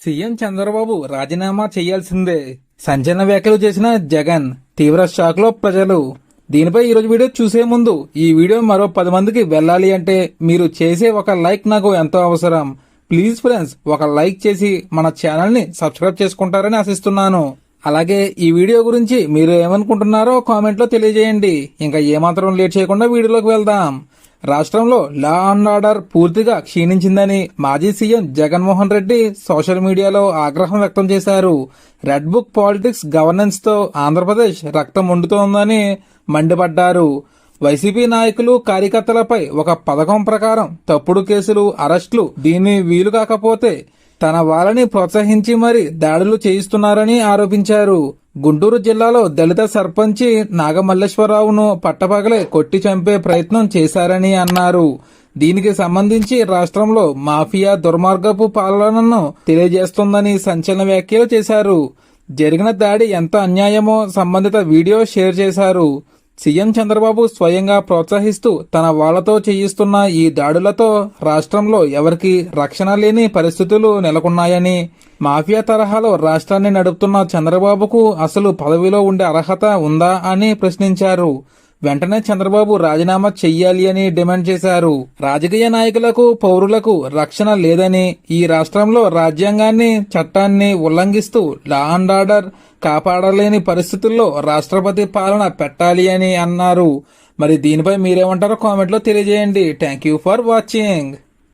CM Chandrababu రాజీనామా చేయాల్సిందే. సంచలన వ్యాఖ్యలు చేసిన జగన్, తీవ్ర షాక్ లో ప్రజలు. దీనిపై ఈరోజు వీడియో చూసే ముందు ఈ వీడియో మరో 10 మందికి వెళ్ళాలి అంటే మీరు చేసే ఒక లైక్ నాకు ఎంతో అవసరం. ప్లీజ్ ఫ్రెండ్స్, ఒక లైక్ చేసి మన ఛానల్ ని సబ్స్క్రైబ్ చేసుకుంటారని ఆశిస్తున్నాను. అలాగే ఈ వీడియో గురించి మీరు ఏమనుకుంటున్నారో కామెంట్ లో తెలియజేయండి. ఇంకా ఏమాత్రం లేట్ చేయకుండా వీడియోలోకి వెళ్దాం. రాష్ట్రంలో లా అండ్ ఆర్డర్ పూర్తిగా క్షీణించిందని మాజీ సీఎం జగన్మోహన్ రెడ్డి సోషల్ మీడియాలో ఆగ్రహం వ్యక్తం చేశారు. రెడ్ బుక్ పాలిటిక్స్ గవర్నెన్స్ తో ఆంధ్రప్రదేశ్ రక్తం వండుతోందని మండిపడ్డారు. వైసీపీ నాయకులు, కార్యకర్తలపై ఒక పథకం ప్రకారం తప్పుడు కేసులు, అరెస్టులు, దీన్ని వీలు కాకపోతే తన వాళ్ళని ప్రోత్సహించి మరీ దాడులు చేయిస్తున్నారని ఆరోపించారు. గుంటూరు జిల్లాలో దళిత సర్పంచి నాగమల్లేశ్వరరావును పట్టపగలే కొట్టి చంపే ప్రయత్నం చేశారని అన్నారు. దీనికి సంబంధించి రాష్ట్రంలో మాఫియా దుర్మార్గపు పాలనను తెలియజేస్తోందని సంచలన వ్యాఖ్యలు చేశారు. జరిగిన దాడి ఎంత అన్యాయమో సంబంధిత వీడియో షేర్ చేశారు. సీఎం చంద్రబాబు స్వయంగా ప్రోత్సహిస్తూ తన వాళ్లతో చేయిస్తున్న ఈ దాడులతో రాష్ట్రంలో ఎవరికి రక్షణ లేని పరిస్థితులు నెలకొన్నాయని, మాఫియా తరహాలో రాష్ట్రాన్ని నడుపుతున్న చంద్రబాబుకు అసలు పదవిలో ఉండే అర్హత ఉందా అని ప్రశ్నించారు. వెంటనే చంద్రబాబు రాజీనామా చెయ్యాలి అని డిమాండ్ చేశారు. రాజకీయ నాయకులకు, పౌరులకు రక్షణ లేదని, ఈ రాష్ట్రంలో రాజ్యాంగాన్ని, చట్టాన్ని ఉల్లంఘిస్తూ లా అండ్ ఆర్డర్ కాపాడలేని పరిస్థితుల్లో రాష్ట్రపతి పాలన పెట్టాలి అని అన్నారు. మరి దీనిపై మీరేమంటారో కామెంట్లో తెలియజేయండి. Thank you for watching.